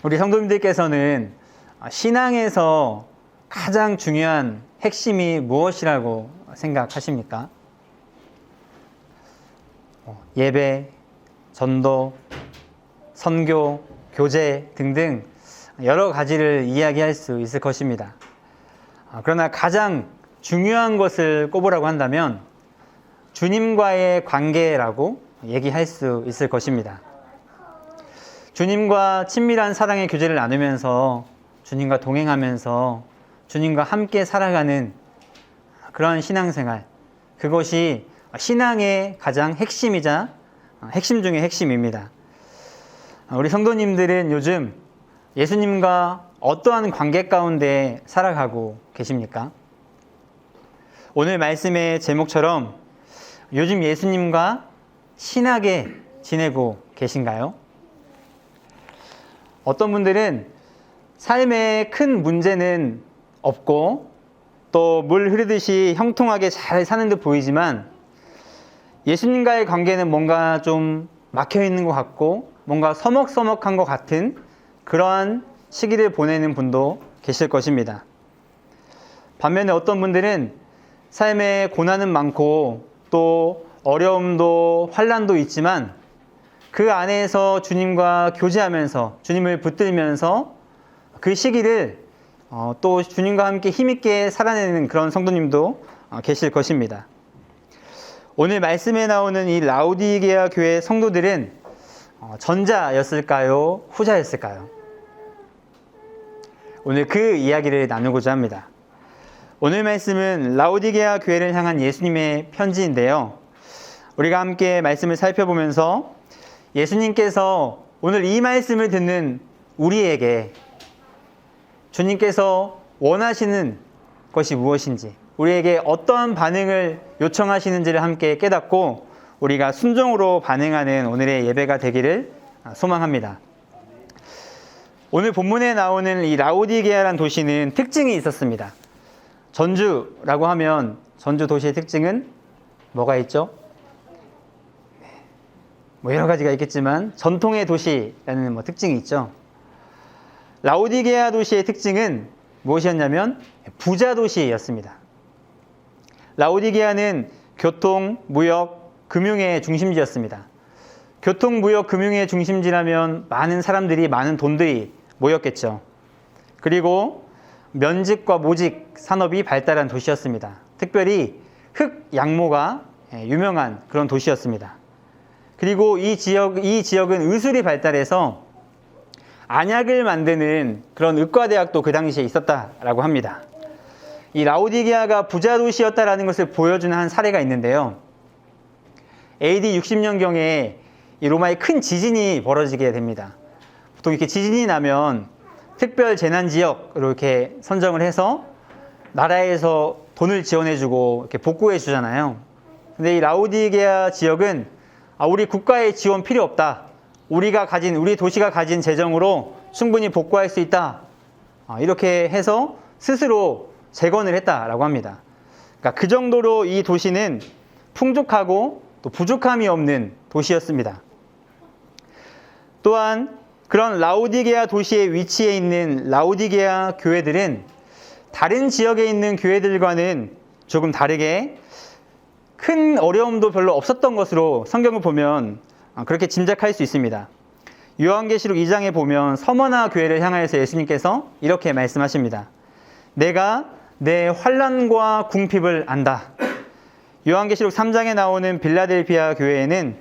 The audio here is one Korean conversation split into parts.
우리 성도님들께서는 신앙에서 가장 중요한 핵심이 무엇이라고 생각하십니까? 예배, 전도, 선교, 교제 등등 여러 가지를 이야기할 수 있을 것입니다. 그러나 가장 중요한 것을 꼽으라고 한다면 주님과의 관계라고 얘기할 수 있을 것입니다. 주님과 친밀한 사랑의 교제를 나누면서 주님과 동행하면서 주님과 함께 살아가는 그런 신앙생활, 그것이 신앙의 가장 핵심이자 핵심 중의 핵심입니다. 우리 성도님들은 요즘 예수님과 어떠한 관계 가운데 살아가고 계십니까? 오늘 말씀의 제목처럼 요즘 예수님과 친하게 지내고 계신가요? 어떤 분들은 삶에 큰 문제는 없고 또 물 흐르듯이 형통하게 잘 사는 듯 보이지만 예수님과의 관계는 뭔가 좀 막혀 있는 것 같고 뭔가 서먹서먹한 것 같은 그러한 시기를 보내는 분도 계실 것입니다. 반면에 어떤 분들은 삶에 고난은 많고 또 어려움도 환난도 있지만 그 안에서 주님과 교제하면서 주님을 붙들면서 그 시기를 또 주님과 함께 힘있게 살아내는 그런 성도님도 계실 것입니다. 오늘 말씀에 나오는 이 라오디게아 교회 성도들은 전자였을까요? 후자였을까요? 오늘 그 이야기를 나누고자 합니다. 오늘 말씀은 라오디게아 교회를 향한 예수님의 편지인데요. 우리가 함께 말씀을 살펴보면서 예수님께서 오늘 이 말씀을 듣는 우리에게 주님께서 원하시는 것이 무엇인지, 우리에게 어떠한 반응을 요청하시는지를 함께 깨닫고 우리가 순종으로 반응하는 오늘의 예배가 되기를 소망합니다. 오늘 본문에 나오는 이 라오디게아라는 도시는 특징이 있었습니다. 전주라고 하면 전주 도시의 특징은 뭐가 있죠? 여러 가지가 있겠지만 전통의 도시라는 특징이 있죠. 라오디게아 도시의 특징은 무엇이었냐면 부자 도시였습니다. 라오디게아는 교통, 무역, 금융의 중심지였습니다. 교통, 무역, 금융의 중심지라면 많은 사람들이, 많은 돈들이 모였겠죠. 그리고 면직과 모직 산업이 발달한 도시였습니다. 특별히 흙 양모가 유명한 그런 도시였습니다. 그리고 이 지역은 의술이 발달해서 안약을 만드는 그런 의과대학도 그 당시에 있었다라고 합니다. 이 라오디게아가 부자 도시였다라는 것을 보여주는 한 사례가 있는데요. AD 60년경에 이 로마에 큰 지진이 벌어지게 됩니다. 보통 이렇게 지진이 나면 특별 재난 지역으로 이렇게 선정을 해서 나라에서 돈을 지원해주고 이렇게 복구해주잖아요. 근데 이 라오디게아 지역은 우리 국가의 지원 필요 없다. 우리 도시가 가진 재정으로 충분히 복구할 수 있다. 이렇게 해서 스스로 재건을 했다라고 합니다. 그러니까 그 정도로 이 도시는 풍족하고 또 부족함이 없는 도시였습니다. 또한 그런 라오디게아 도시의 위치에 있는 라오디게아 교회들은 다른 지역에 있는 교회들과는 조금 다르게 큰 어려움도 별로 없었던 것으로 성경을 보면 그렇게 짐작할 수 있습니다. 요한계시록 2장에 보면 서머나 교회를 향하여서 예수님께서 이렇게 말씀하십니다. 내가 내 환난과 궁핍을 안다. 요한계시록 3장에 나오는 빌라델피아 교회에는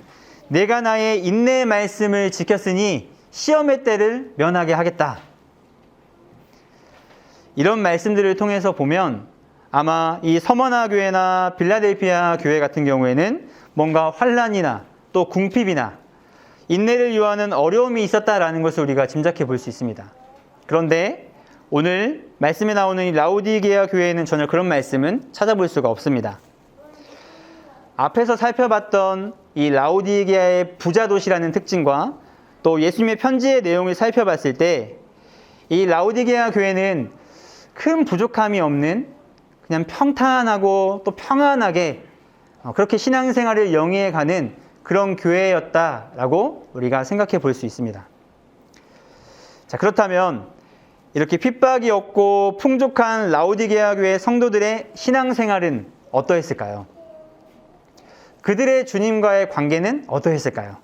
내가 나의 인내의 말씀을 지켰으니 시험의 때를 면하게 하겠다. 이런 말씀들을 통해서 보면 아마 이 서머나 교회나 빌라델피아 교회 같은 경우에는 뭔가 환난이나 또 궁핍이나 인내를 요하는 어려움이 있었다라는 것을 우리가 짐작해 볼 수 있습니다. 그런데 오늘 말씀에 나오는 이 라오디게아 교회에는 전혀 그런 말씀은 찾아볼 수가 없습니다. 앞에서 살펴봤던 이 라오디게아의 부자 도시라는 특징과 또 예수님의 편지의 내용을 살펴봤을 때 이 라오디게아 교회는 큰 부족함이 없는 그냥 평탄하고 또 평안하게 그렇게 신앙생활을 영위해가는 그런 교회였다라고 우리가 생각해 볼 수 있습니다. 자, 그렇다면 이렇게 핍박이 없고 풍족한 라오디게아 교회 성도들의 신앙생활은 어떠했을까요? 그들의 주님과의 관계는 어떠했을까요?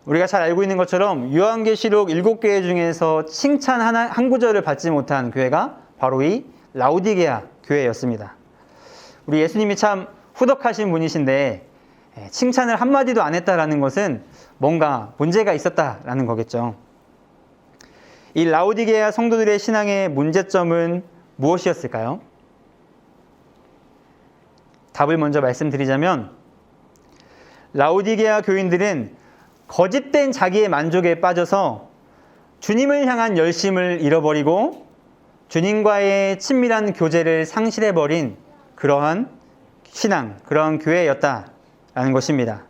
우리가 잘 알고 있는 것처럼 요한계시록 7교회 중에서 칭찬 한 구절을 받지 못한 교회가 바로 이 라오디게아 교회였습니다. 우리 예수님이 참 후덕하신 분이신데 칭찬을 한마디도 안 했다라는 것은 뭔가 문제가 있었다라는 거겠죠. 이 라오디게아 성도들의 신앙의 문제점은 무엇이었을까요? 답을 먼저 말씀드리자면 라오디게아 교인들은 거짓된 자기의 만족에 빠져서 주님을 향한 열심을 잃어버리고 주님과의 친밀한 교제를 상실해버린 그러한 신앙, 그러한 교회였다라는 것입니다.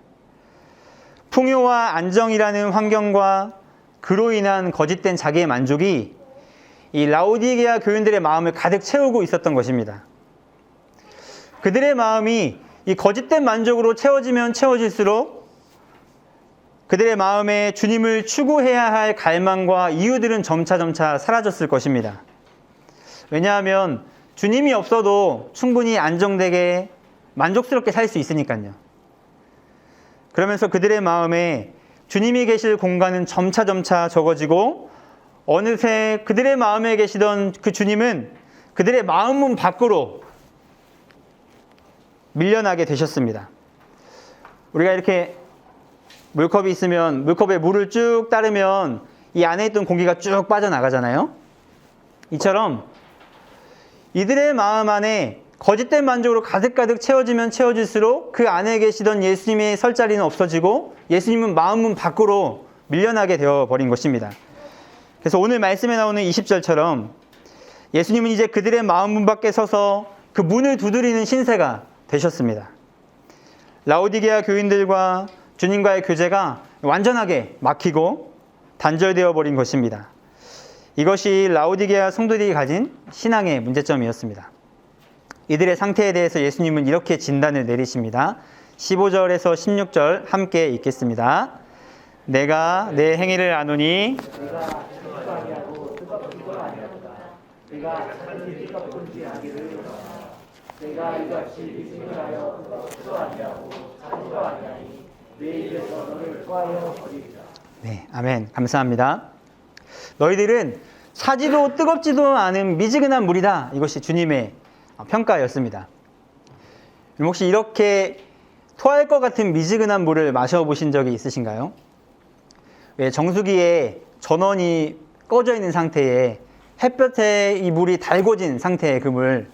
풍요와 안정이라는 환경과 그로 인한 거짓된 자기의 만족이 이 라오디게아 교인들의 마음을 가득 채우고 있었던 것입니다. 그들의 마음이 이 거짓된 만족으로 채워지면 채워질수록 그들의 마음에 주님을 추구해야 할 갈망과 이유들은 점차 사라졌을 것입니다. 왜냐하면 주님이 없어도 충분히 안정되게 만족스럽게 살 수 있으니까요. 그러면서 그들의 마음에 주님이 계실 공간은 점차 적어지고 어느새 그들의 마음에 계시던 그 주님은 그들의 마음 문 밖으로 밀려나게 되셨습니다. 우리가 이렇게 물컵이 있으면 물컵에 물을 쭉 따르면 이 안에 있던 공기가 쭉 빠져나가잖아요. 이처럼 이들의 마음 안에 거짓된 만족으로 가득 채워지면 채워질수록 그 안에 계시던 예수님의 설 자리는 없어지고 예수님은 마음 문 밖으로 밀려나게 되어버린 것입니다. 그래서 오늘 말씀에 나오는 20절처럼 예수님은 이제 그들의 마음 문 밖에 서서 그 문을 두드리는 신세가 되셨습니다. 라오디게아 교인들과 주님과의 교제가 완전하게 막히고 단절되어 버린 것입니다. 이것이 라오디게아 성도들이 가진 신앙의 문제점이었습니다. 이들의 상태에 대해서 예수님은 이렇게 진단을 내리십니다. 15절에서 16절 함께 읽겠습니다. 내가 내 행위를 아노니 내가 이같이 믿음을 하여 수도하냐고 자기도 아니하니 내 입에서 너를 토하여 버리리라. 네, 아멘. 감사합니다. 너희들은 차지도 뜨겁지도 않은 미지근한 물이다. 이것이 주님의 평가였습니다. 혹시 이렇게 토할 것 같은 미지근한 물을 마셔보신 적이 있으신가요? 왜 정수기에 전원이 꺼져 있는 상태에 햇볕에 이 물이 달궈진 상태의 그 물,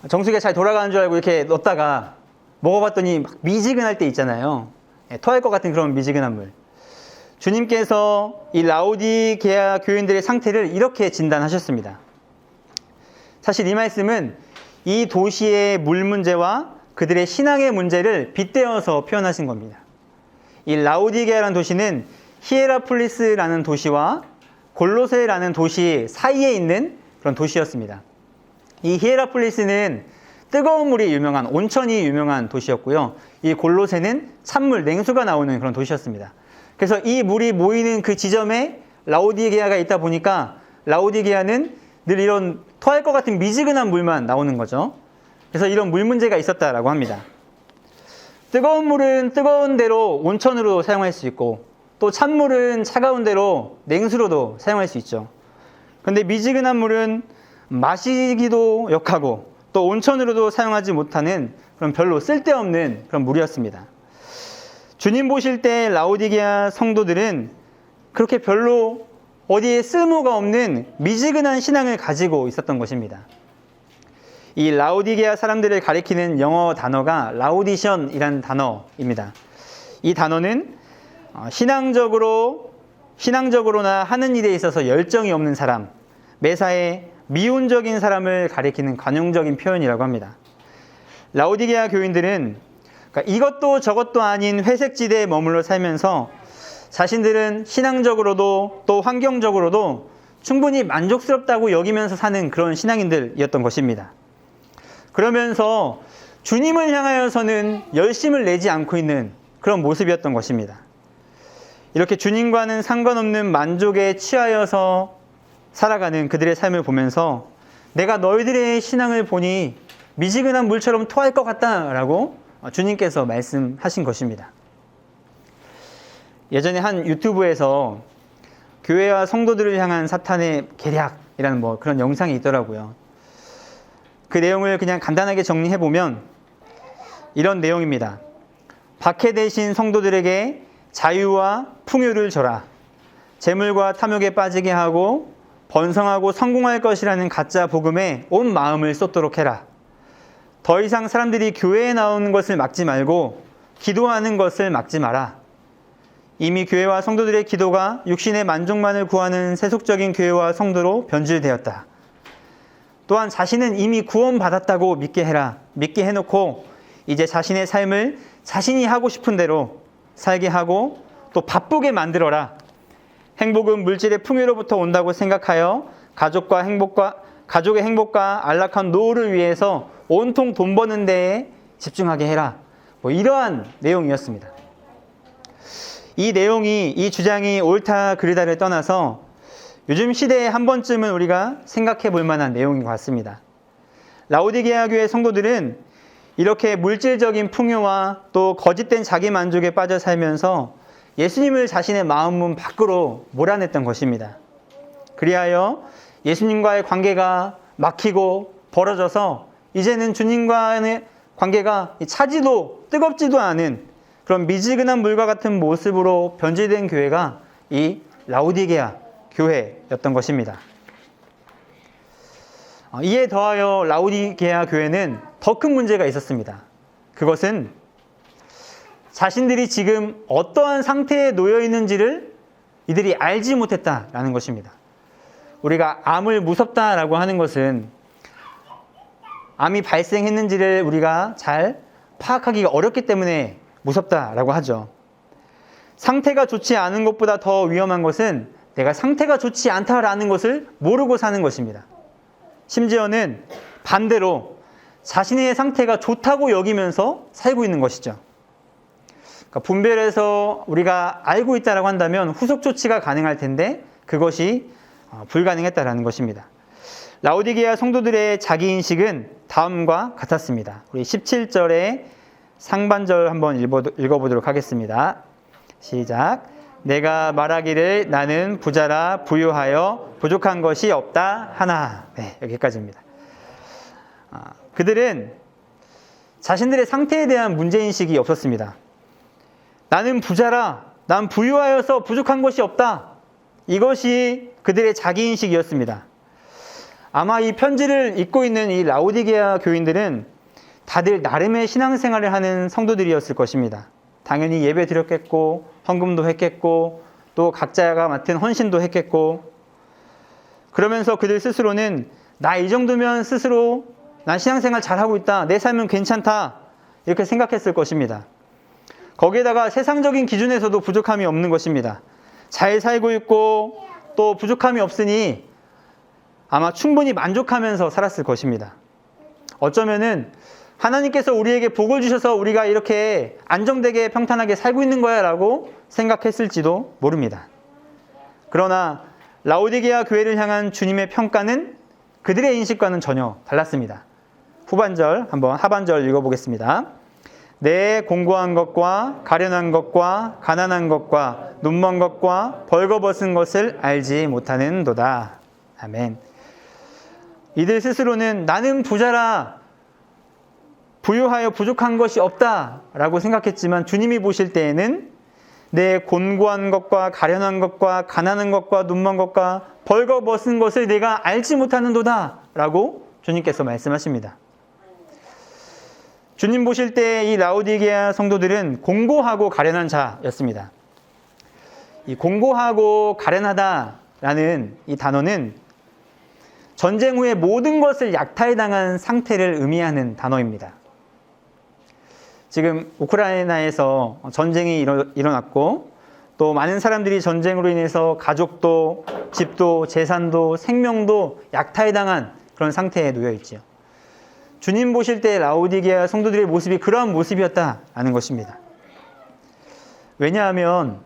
정수기가 잘 돌아가는 줄 알고 이렇게 넣었다가 먹어봤더니 막 미지근할 때 있잖아요. 토할 것 같은 그런 미지근한 물. 주님께서 이 라오디게아 교인들의 상태를 이렇게 진단하셨습니다. 사실 이 말씀은 이 도시의 물 문제와 그들의 신앙의 문제를 빗대어서 표현하신 겁니다. 이 라오디게아라는 도시는 히에라폴리스라는 도시와 골로새라는 도시 사이에 있는 그런 도시였습니다. 이 히에라폴리스는 뜨거운 물이 유명한, 온천이 유명한 도시였고요. 이 골로새는 찬물, 냉수가 나오는 그런 도시였습니다. 그래서 이 물이 모이는 그 지점에 라오디게아가 있다 보니까 라오디게아는 늘 이런 토할 것 같은 미지근한 물만 나오는 거죠. 그래서 이런 물 문제가 있었다라고 합니다. 뜨거운 물은 뜨거운 대로 온천으로 사용할 수 있고 또 찬물은 차가운 대로 냉수로도 사용할 수 있죠. 그런데 미지근한 물은 마시기도 역하고 또 온천으로도 사용하지 못하는 그런 별로 쓸데없는 그런 물이었습니다. 주님 보실 때 라오디게아 성도들은 그렇게 별로 어디에 쓸모가 없는 미지근한 신앙을 가지고 있었던 것입니다. 이 라오디게아 사람들을 가리키는 영어 단어가 라우디션이라는 단어입니다. 이 단어는 신앙적으로나 하는 일에 있어서 열정이 없는 사람, 매사에 미온적인 사람을 가리키는 관용적인 표현이라고 합니다. 라오디게아 교인들은 그러니까 이것도 저것도 아닌 회색지대에 머물러 살면서 자신들은 신앙적으로도 또 환경적으로도 충분히 만족스럽다고 여기면서 사는 그런 신앙인들이었던 것입니다. 그러면서 주님을 향하여서는 열심을 내지 않고 있는 그런 모습이었던 것입니다. 이렇게 주님과는 상관없는 만족에 취하여서 살아가는 그들의 삶을 보면서 내가 너희들의 신앙을 보니 미지근한 물처럼 토할 것 같다라고 주님께서 말씀하신 것입니다. 예전에 한 유튜브에서 교회와 성도들을 향한 사탄의 계략이라는 그런 영상이 있더라고요. 그 내용을 그냥 간단하게 정리해보면 이런 내용입니다. 박해되신 성도들에게 자유와 풍요를 줘라. 재물과 탐욕에 빠지게 하고 번성하고 성공할 것이라는 가짜 복음에 온 마음을 쏟도록 해라. 더 이상 사람들이 교회에 나오는 것을 막지 말고 기도하는 것을 막지 마라. 이미 교회와 성도들의 기도가 육신의 만족만을 구하는 세속적인 교회와 성도로 변질되었다. 또한 자신은 이미 구원받았다고 믿게 해라. 믿게 해놓고 이제 자신의 삶을 자신이 하고 싶은 대로 살게 하고 또 바쁘게 만들어라. 행복은 물질의 풍요로부터 온다고 생각하여 가족의 행복과 안락한 노후를 위해서 온통 돈 버는 데에 집중하게 해라. 이러한 내용이었습니다. 이 주장이 옳다 그르다를 떠나서 요즘 시대에 한 번쯤은 우리가 생각해 볼 만한 내용인 것 같습니다. 라오디게아 교회 성도들은 이렇게 물질적인 풍요와 또 거짓된 자기 만족에 빠져 살면서 예수님을 자신의 마음문 밖으로 몰아냈던 것입니다. 그리하여 예수님과의 관계가 막히고 벌어져서 이제는 주님과의 관계가 차지도 뜨겁지도 않은 그런 미지근한 물과 같은 모습으로 변질된 교회가 이 라오디게아 교회였던 것입니다. 이에 더하여 라오디게아 교회는 더 큰 문제가 있었습니다. 그것은 자신들이 지금 어떠한 상태에 놓여 있는지를 이들이 알지 못했다라는 것입니다. 우리가 암을 무섭다라고 하는 것은 암이 발생했는지를 우리가 잘 파악하기가 어렵기 때문에 무섭다라고 하죠. 상태가 좋지 않은 것보다 더 위험한 것은 내가 상태가 좋지 않다라는 것을 모르고 사는 것입니다. 심지어는 반대로 자신의 상태가 좋다고 여기면서 살고 있는 것이죠. 그러니까 분별해서 우리가 알고 있다라고 한다면 후속 조치가 가능할 텐데 그것이 불가능했다라는 것입니다. 라오디게아 성도들의 자기인식은 다음과 같았습니다. 우리 17절의 상반절 한번 읽어보도록 하겠습니다. 시작. 내가 말하기를 나는 부자라 부유하여 부족한 것이 없다 하나. 네, 여기까지입니다. 그들은 자신들의 상태에 대한 문제인식이 없었습니다. 나는 부자라, 난 부유하여서 부족한 것이 없다. 이것이 그들의 자기인식이었습니다. 아마 이 편지를 읽고 있는 이 라오디게아 교인들은 다들 나름의 신앙생활을 하는 성도들이었을 것입니다. 당연히 예배 드렸겠고 헌금도 했겠고 또 각자가 맡은 헌신도 했겠고 그러면서 그들 스스로는 나 이 정도면 스스로 난 신앙생활 잘하고 있다. 내 삶은 괜찮다. 이렇게 생각했을 것입니다. 거기에다가 세상적인 기준에서도 부족함이 없는 것입니다. 잘 살고 있고 또 부족함이 없으니 아마 충분히 만족하면서 살았을 것입니다. 어쩌면은 하나님께서 우리에게 복을 주셔서 우리가 이렇게 안정되게 평탄하게 살고 있는 거야 라고 생각했을지도 모릅니다. 그러나 라오디게아 교회를 향한 주님의 평가는 그들의 인식과는 전혀 달랐습니다. 하반절 읽어보겠습니다. 내 공고한 것과 가련한 것과 가난한 것과 눈먼 것과 벌거벗은 것을 알지 못하는도다. 아멘. 이들 스스로는 나는 부자라 부유하여 부족한 것이 없다 라고 생각했지만 주님이 보실 때에는 내 곤고한 것과 가련한 것과 가난한 것과 눈먼 것과 벌거벗은 것을 내가 알지 못하는도다 라고 주님께서 말씀하십니다. 주님 보실 때 이 라오디게아 성도들은 공고하고 가련한 자였습니다. 이 공고하고 가련하다라는 이 단어는 전쟁 후에 모든 것을 약탈당한 상태를 의미하는 단어입니다. 지금 우크라이나에서 전쟁이 일어났고 또 많은 사람들이 전쟁으로 인해서 가족도 집도 재산도 생명도 약탈당한 그런 상태에 놓여 있지요. 주님 보실 때 라오디게아 성도들의 모습이 그러한 모습이었다라는 것입니다. 왜냐하면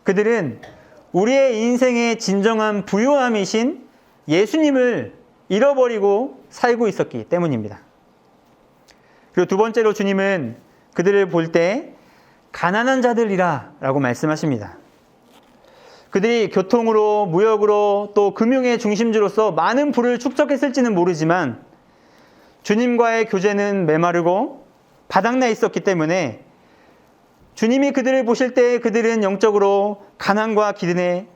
그들은 우리의 인생의 진정한 부요함이신 예수님을 잃어버리고 살고 있었기 때문입니다. 그리고 두 번째로 주님은 그들을 볼 때 가난한 자들이라 라고 말씀하십니다. 그들이 교통으로, 무역으로, 또 금융의 중심지로서 많은 부를 축적했을지는 모르지만 주님과의 교제는 메마르고 바닥나 있었기 때문에 주님이 그들을 보실 때 그들은 영적으로 가난과 기근에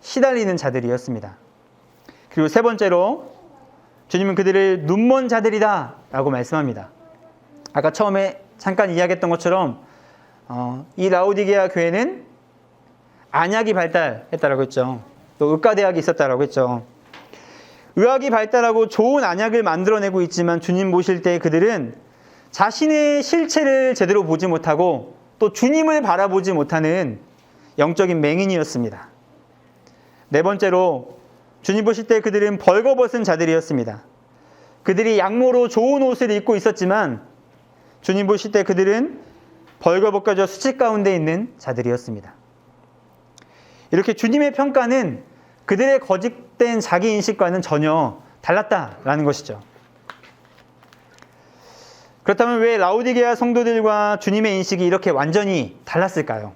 시달리는 자들이었습니다. 그리고 세 번째로 주님은 그들을 눈먼 자들이다 라고 말씀합니다. 아까 처음에 잠깐 이야기했던 것처럼 이 라오디게아 교회는 안약이 발달했다라고 했죠. 또 의과대학이 있었다라고 했죠. 의학이 발달하고 좋은 안약을 만들어내고 있지만 주님 보실 때 그들은 자신의 실체를 제대로 보지 못하고 또 주님을 바라보지 못하는 영적인 맹인이었습니다. 네 번째로 주님 보실 때 그들은 벌거벗은 자들이었습니다. 그들이 양모로 좋은 옷을 입고 있었지만 주님 보실 때 그들은 벌거벗겨져 수치 가운데 있는 자들이었습니다. 이렇게 주님의 평가는 그들의 거짓된 자기인식과는 전혀 달랐다라는 것이죠. 그렇다면 왜 라오디게아 성도들과 주님의 인식이 이렇게 완전히 달랐을까요?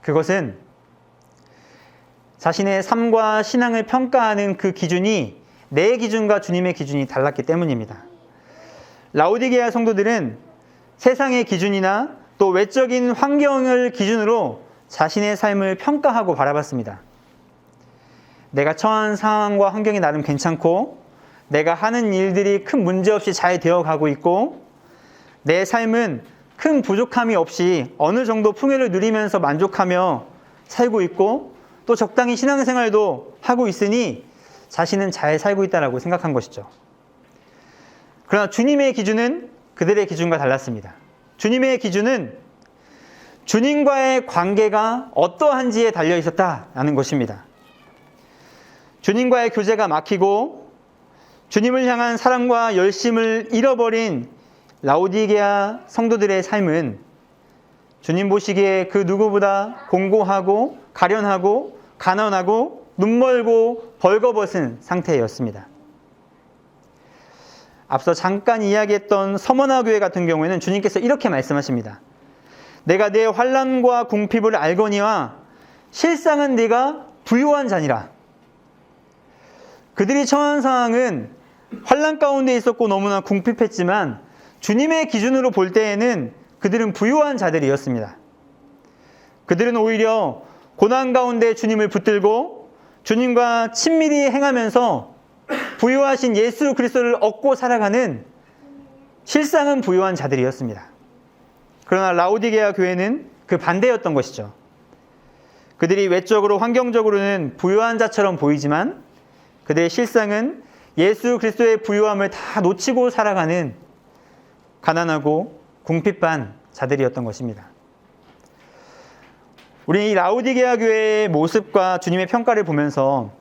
그것은 자신의 삶과 신앙을 평가하는 그 기준이 내 기준과 주님의 기준이 달랐기 때문입니다. 라오디게아 성도들은 세상의 기준이나 또 외적인 환경을 기준으로 자신의 삶을 평가하고 바라봤습니다. 내가 처한 상황과 환경이 나름 괜찮고 내가 하는 일들이 큰 문제 없이 잘 되어가고 있고 내 삶은 큰 부족함이 없이 어느 정도 풍요를 누리면서 만족하며 살고 있고 또 적당히 신앙생활도 하고 있으니 자신은 잘 살고 있다고 생각한 것이죠. 그러나 주님의 기준은 그들의 기준과 달랐습니다. 주님의 기준은 주님과의 관계가 어떠한지에 달려 있었다라는 것입니다. 주님과의 교제가 막히고 주님을 향한 사랑과 열심을 잃어버린 라오디게아 성도들의 삶은 주님 보시기에 그 누구보다 공고하고 가련하고 가난하고 눈멀고 벌거벗은 상태였습니다. 앞서 잠깐 이야기했던 서머나 교회 같은 경우에는 주님께서 이렇게 말씀하십니다. 내가 내 환난과 궁핍을 알거니와 실상은 네가 부유한 자니라. 그들이 처한 상황은 환난 가운데 있었고 너무나 궁핍했지만 주님의 기준으로 볼 때에는 그들은 부유한 자들이었습니다. 그들은 오히려 고난 가운데 주님을 붙들고 주님과 친밀히 행하면서 부유하신 예수 그리스도를 얻고 살아가는 실상은 부유한 자들이었습니다. 그러나 라오디게아 교회는 그 반대였던 것이죠. 그들이 외적으로 환경적으로는 부유한 자처럼 보이지만 그들의 실상은 예수 그리스도의 부유함을 다 놓치고 살아가는 가난하고 궁핍한 자들이었던 것입니다. 우리는 이 라오디게아 교회의 모습과 주님의 평가를 보면서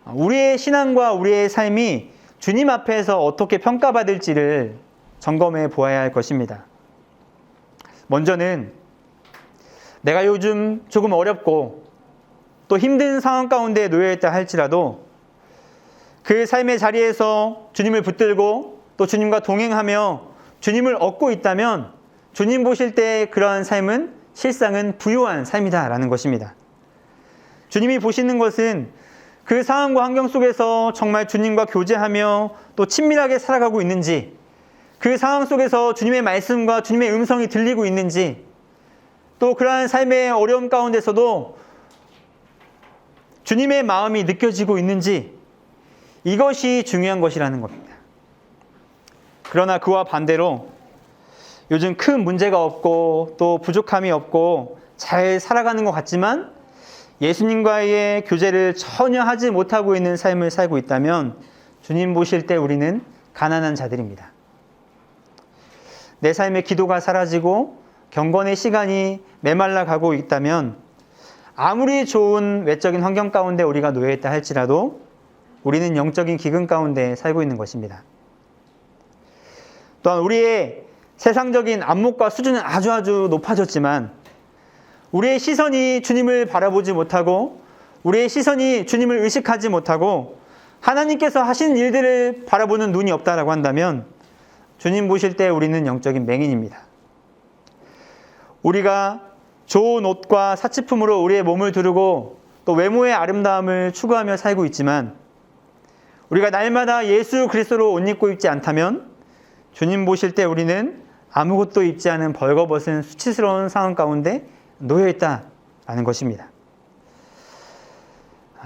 우리의 신앙과 우리의 삶이 주님 앞에서 어떻게 평가받을지를 점검해 보아야 할 것입니다. 먼저는 내가 요즘 조금 어렵고 또 힘든 상황 가운데 놓여 있다 할지라도 그 삶의 자리에서 주님을 붙들고 또 주님과 동행하며 주님을 얻고 있다면 주님 보실 때 그러한 삶은 실상은 부유한 삶이다라는 것입니다. 주님이 보시는 것은 그 상황과 환경 속에서 정말 주님과 교제하며 또 친밀하게 살아가고 있는지, 그 상황 속에서 주님의 말씀과 주님의 음성이 들리고 있는지, 또 그러한 삶의 어려움 가운데서도 주님의 마음이 느껴지고 있는지, 이것이 중요한 것이라는 겁니다. 그러나 그와 반대로 요즘 큰 문제가 없고 또 부족함이 없고 잘 살아가는 것 같지만 예수님과의 교제를 전혀 하지 못하고 있는 삶을 살고 있다면 주님 보실 때 우리는 가난한 자들입니다. 내 삶의 기도가 사라지고 경건의 시간이 메말라 가고 있다면 아무리 좋은 외적인 환경 가운데 우리가 놓여 있다 할지라도 우리는 영적인 기근 가운데 살고 있는 것입니다. 또한 우리의 세상적인 안목과 수준은 아주 높아졌지만 우리의 시선이 주님을 바라보지 못하고 우리의 시선이 주님을 의식하지 못하고 하나님께서 하신 일들을 바라보는 눈이 없다라고 한다면 주님 보실 때 우리는 영적인 맹인입니다. 우리가 좋은 옷과 사치품으로 우리의 몸을 두르고 또 외모의 아름다움을 추구하며 살고 있지만 우리가 날마다 예수 그리스도로 옷 입고 있지 않다면 주님 보실 때 우리는 아무것도 입지 않은 벌거벗은 수치스러운 상황 가운데 놓여 있다라는 것입니다.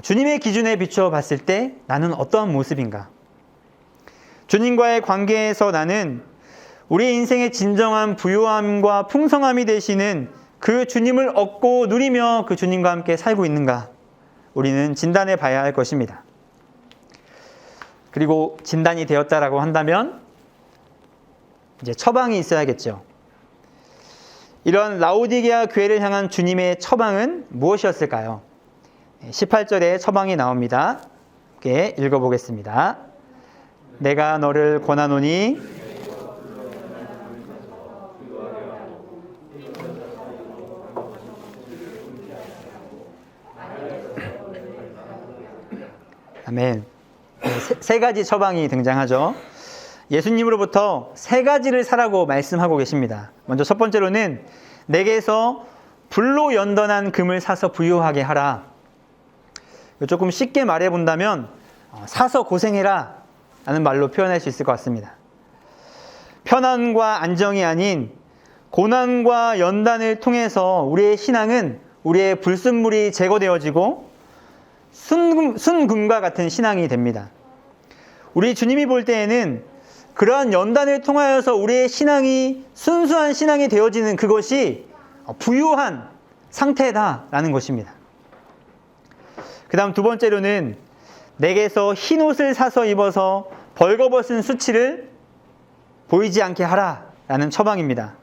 주님의 기준에 비추어 봤을 때 나는 어떠한 모습인가? 주님과의 관계에서 나는 우리 인생의 진정한 부요함과 풍성함이 되시는 그 주님을 얻고 누리며 그 주님과 함께 살고 있는가? 우리는 진단해 봐야 할 것입니다. 그리고 진단이 되었다라고 한다면 이제 처방이 있어야겠죠. 이런 라오디게아 교회를 향한 주님의 처방은 무엇이었을까요? 18절에 처방이 나옵니다. 함께 읽어보겠습니다. 내가 너를 권하노니 아멘. 세 가지 처방이 등장하죠. 예수님으로부터 세 가지를 사라고 말씀하고 계십니다. 먼저 첫 번째로는 내게서 불로 연단한 금을 사서 부유하게 하라. 조금 쉽게 말해본다면 사서 고생해라 라는 말로 표현할 수 있을 것 같습니다. 편안과 안정이 아닌 고난과 연단을 통해서 우리의 신앙은 우리의 불순물이 제거되어지고 순금과 같은 신앙이 됩니다. 우리 주님이 볼 때에는 그러한 연단을 통하여서 우리의 신앙이 순수한 신앙이 되어지는 그것이 부유한 상태다라는 것입니다. 그 다음 두 번째로는 내게서 흰 옷을 사서 입어서 벌거벗은 수치를 보이지 않게 하라라는 처방입니다.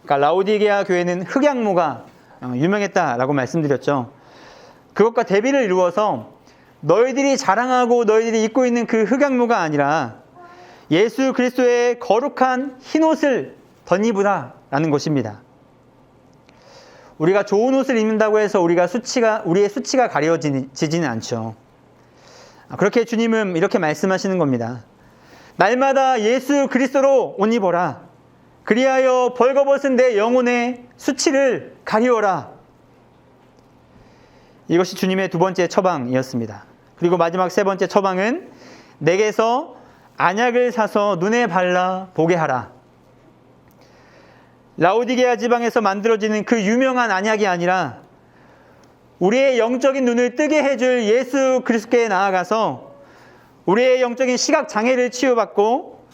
그러니까 라오디게아 교회는 흑양무가 유명했다라고 말씀드렸죠. 그것과 대비를 이루어서 너희들이 자랑하고 너희들이 입고 있는 그 흑양무가 아니라 예수 그리스도의 거룩한 흰 옷을 덧입으라라는 것입니다. 우리가 좋은 옷을 입는다고 해서 우리의 수치가 가려지지는 않죠. 그렇게 주님은 이렇게 말씀하시는 겁니다. 날마다 예수 그리스도로 옷 입어라. 그리하여 벌거벗은 내 영혼의 수치를 가리워라. 이것이 주님의 두 번째 처방이었습니다. 그리고 마지막 세 번째 처방은 내게서 안약을 사서 눈에 발라 보게 하라. 라오디게아 지방에서 만들어지는 그 유명한 안약이 아니라 우리의 영적인 눈을 뜨게 해줄 예수 그리스도께 나아가서 우리의 영적인 시각 장애를 치유받고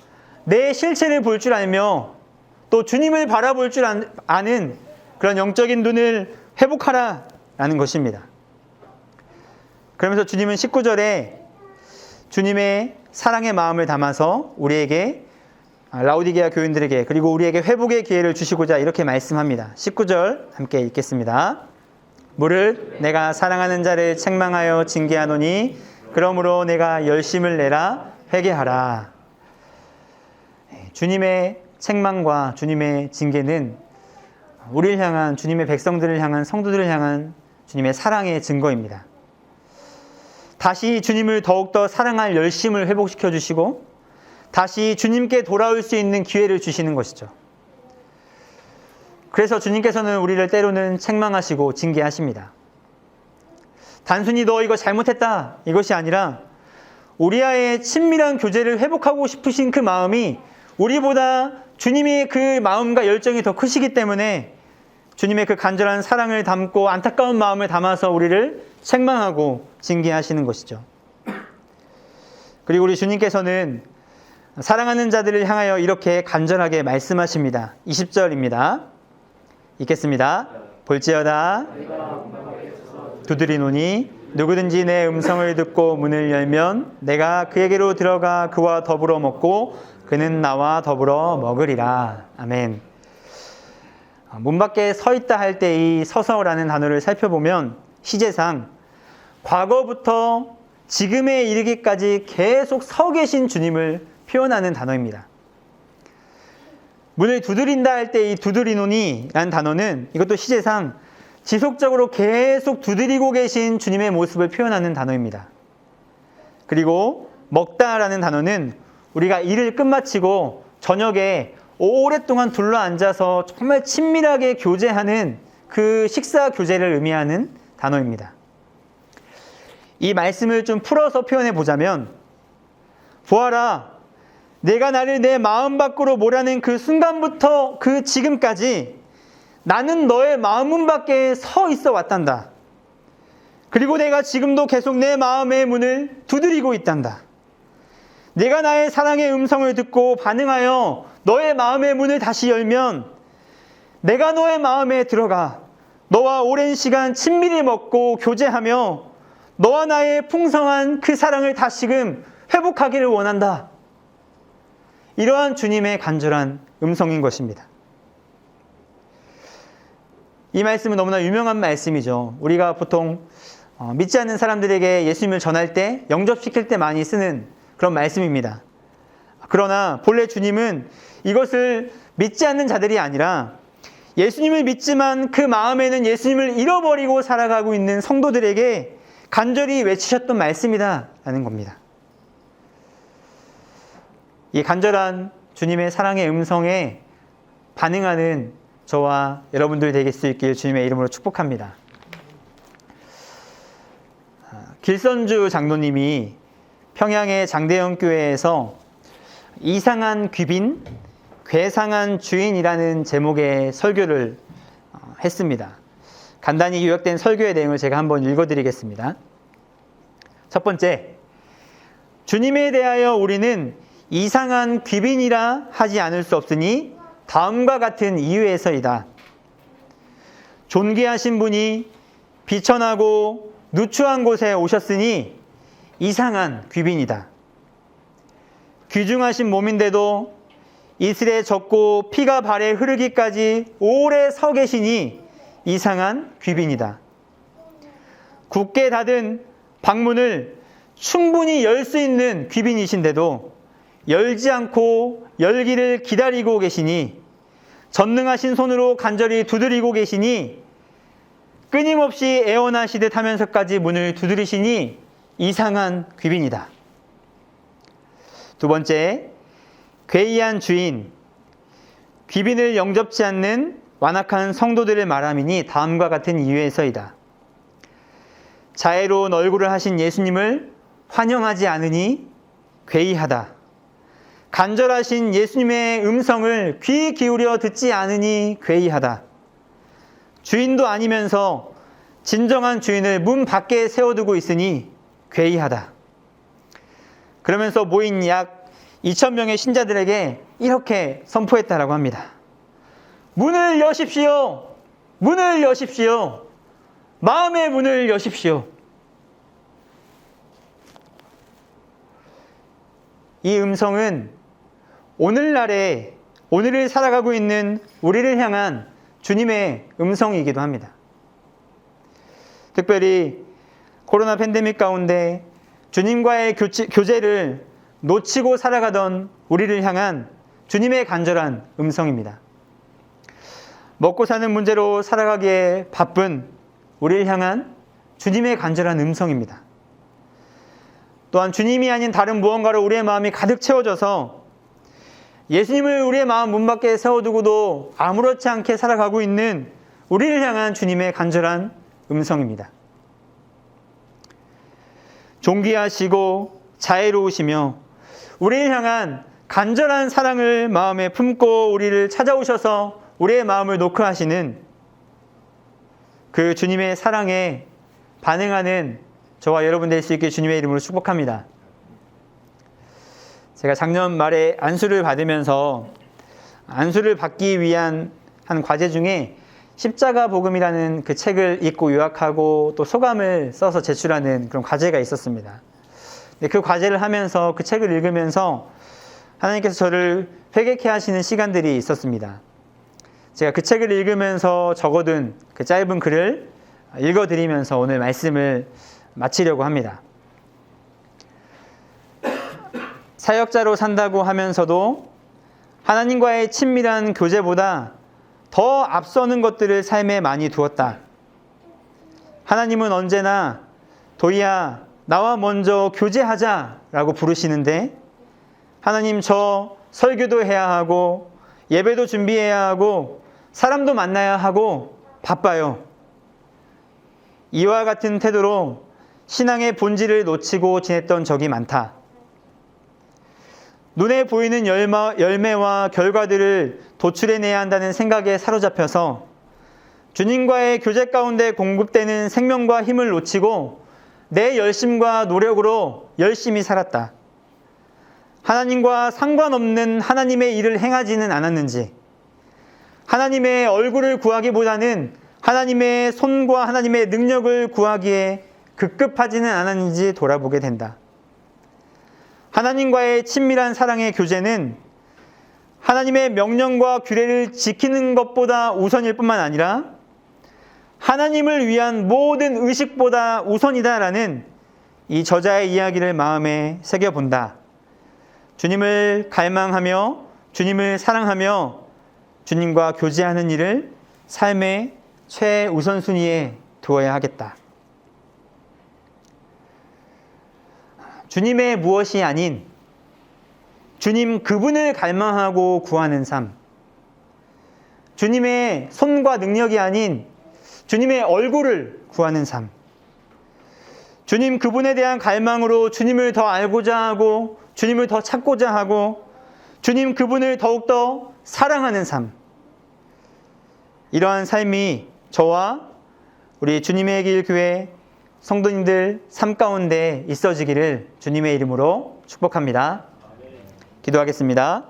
내 실체를 볼 줄 알며 또 주님을 바라볼 줄 아는 그런 영적인 눈을 회복하라라는 것입니다. 그러면서 주님은 19절에 주님의 사랑의 마음을 담아서 우리에게 라오디게아 교인들에게 그리고 우리에게 회복의 기회를 주시고자 이렇게 말씀합니다. 19절 함께 읽겠습니다. 무릇 내가 사랑하는 자를 책망하여 징계하노니 그러므로 내가 열심을 내라 회개하라. 주님의 책망과 주님의 징계는 우리를 향한 주님의 백성들을 향한 성도들을 향한 주님의 사랑의 증거입니다. 다시 주님을 더욱더 사랑할 열심을 회복시켜 주시고 다시 주님께 돌아올 수 있는 기회를 주시는 것이죠. 그래서 주님께서는 우리를 때로는 책망하시고 징계하십니다. 단순히 너 이거 잘못했다 이것이 아니라 우리와의 친밀한 교제를 회복하고 싶으신 그 마음이 우리보다 주님의 그 마음과 열정이 더 크시기 때문에 주님의 그 간절한 사랑을 담고 안타까운 마음을 담아서 우리를 책망하고 징계하시는 것이죠. 그리고 우리 주님께서는 사랑하는 자들을 향하여 이렇게 간절하게 말씀하십니다. 20절입니다. 읽겠습니다. 볼지어다 두드리노니 누구든지 내 음성을 듣고 문을 열면 내가 그에게로 들어가 그와 더불어 먹고 그는 나와 더불어 먹으리라. 아멘. 문 밖에 서 있다 할 때 이 서서라는 단어를 살펴보면 시제상 과거부터 지금에 이르기까지 계속 서 계신 주님을 표현하는 단어입니다. 문을 두드린다 할 때 이 두드리노니라는 단어는 이것도 시제상 지속적으로 계속 두드리고 계신 주님의 모습을 표현하는 단어입니다. 그리고 먹다라는 단어는 우리가 일을 끝마치고 저녁에 오랫동안 둘러앉아서 정말 친밀하게 교제하는 그 식사 교제를 의미하는 단어입니다. 이 말씀을 좀 풀어서 표현해 보자면, 보아라, 내가 나를 내 마음 밖으로 몰아낸 그 순간부터 그 지금까지 나는 너의 마음 문 밖에 서 있어 왔단다. 그리고 내가 지금도 계속 내 마음의 문을 두드리고 있단다. 내가 나의 사랑의 음성을 듣고 반응하여 너의 마음의 문을 다시 열면 내가 너의 마음에 들어가 너와 오랜 시간 친밀히 먹고 교제하며 너와 나의 풍성한 그 사랑을 다시금 회복하기를 원한다. 이러한 주님의 간절한 음성인 것입니다. 이 말씀은 너무나 유명한 말씀이죠. 우리가 보통 믿지 않는 사람들에게 예수님을 전할 때, 영접시킬 때 많이 쓰는 그런 말씀입니다. 그러나 본래 주님은 이것을 믿지 않는 자들이 아니라 예수님을 믿지만 그 마음에는 예수님을 잃어버리고 살아가고 있는 성도들에게 간절히 외치셨던 말씀이다라는 겁니다. 이 간절한 주님의 사랑의 음성에 반응하는 저와 여러분들 되실 수 있길 주님의 이름으로 축복합니다. 길선주 장로님이 평양의 장대영 교회에서 이상한 귀빈, 괴상한 주인이라는 제목의 설교를 했습니다. 간단히 요약된 설교의 내용을 제가 한번 읽어드리겠습니다. 첫 번째, 주님에 대하여 우리는 이상한 귀빈이라 하지 않을 수 없으니 다음과 같은 이유에서이다. 존귀하신 분이 비천하고 누추한 곳에 오셨으니 이상한 귀빈이다. 귀중하신 몸인데도 이슬에 젖고 피가 발에 흐르기까지 오래 서 계시니 이상한 귀빈이다. 굳게 닫은 방문을 충분히 열 수 있는 귀빈이신데도 열지 않고 열기를 기다리고 계시니, 전능하신 손으로 간절히 두드리고 계시니, 끊임없이 애원하시듯 하면서까지 문을 두드리시니 이상한 귀빈이다. 두 번째, 괴이한 주인, 귀빈을 영접지 않는 완악한 성도들을 말함이니 다음과 같은 이유에서이다. 자애로운 얼굴을 하신 예수님을 환영하지 않으니 괴이하다. 간절하신 예수님의 음성을 귀 기울여 듣지 않으니 괴이하다. 주인도 아니면서 진정한 주인을 문 밖에 세워두고 있으니 괴이하다. 그러면서 모인 약 2,000명의 신자들에게 이렇게 선포했다라고 합니다. 문을 여십시오. 문을 여십시오. 마음의 문을 여십시오. 이 음성은 오늘을 살아가고 있는 우리를 향한 주님의 음성이기도 합니다. 특별히 코로나 팬데믹 가운데 주님과의 교제를 놓치고 살아가던 우리를 향한 주님의 간절한 음성입니다. 먹고 사는 문제로 살아가기에 바쁜 우리를 향한 주님의 간절한 음성입니다. 또한 주님이 아닌 다른 무언가로 우리의 마음이 가득 채워져서 예수님을 우리의 마음 문 밖에 세워두고도 아무렇지 않게 살아가고 있는 우리를 향한 주님의 간절한 음성입니다. 존귀하시고 자애로우시며 우리를 향한 간절한 사랑을 마음에 품고 우리를 찾아오셔서 우리의 마음을 노크하시는 그 주님의 사랑에 반응하는 저와 여러분 될 수 있게 주님의 이름으로 축복합니다. 제가 작년 말에 안수를 받으면서 안수를 받기 위한 한 과제 중에 십자가 복음이라는 그 책을 읽고 요약하고 또 소감을 써서 제출하는 그런 과제가 있었습니다. 그 과제를 하면서 그 책을 읽으면서 하나님께서 저를 회개케 하시는 시간들이 있었습니다. 제가 그 책을 읽으면서 적어둔 그 짧은 글을 읽어드리면서 오늘 말씀을 마치려고 합니다. 사역자로 산다고 하면서도 하나님과의 친밀한 교제보다 더 앞서는 것들을 삶에 많이 두었다. 하나님은 언제나 도희야, 나와 먼저 교제하자라고 부르시는데 하나님, 저 설교도 해야 하고 예배도 준비해야 하고 사람도 만나야 하고 바빠요. 이와 같은 태도로 신앙의 본질을 놓치고 지냈던 적이 많다. 눈에 보이는 열매와 결과들을 도출해내야 한다는 생각에 사로잡혀서 주님과의 교제 가운데 공급되는 생명과 힘을 놓치고 내 열심과 노력으로 열심히 살았다. 하나님과 상관없는 하나님의 일을 행하지는 않았는지, 하나님의 얼굴을 구하기보다는 하나님의 손과 하나님의 능력을 구하기에 급급하지는 않았는지 돌아보게 된다. 하나님과의 친밀한 사랑의 교제는 하나님의 명령과 규례를 지키는 것보다 우선일 뿐만 아니라 하나님을 위한 모든 의식보다 우선이다라는 이 저자의 이야기를 마음에 새겨본다. 주님을 갈망하며 주님을 사랑하며 주님과 교제하는 일을 삶의 최우선순위에 두어야 하겠다. 주님의 무엇이 아닌 주님 그분을 갈망하고 구하는 삶, 주님의 손과 능력이 아닌 주님의 얼굴을 구하는 삶, 주님 그분에 대한 갈망으로 주님을 더 알고자 하고 주님을 더 찾고자 하고 주님 그분을 더욱더 사랑하는 삶, 이러한 삶이 저와 우리 주님의 길 교회 성도님들 삶 가운데 있어지기를 주님의 이름으로 축복합니다. 기도하겠습니다.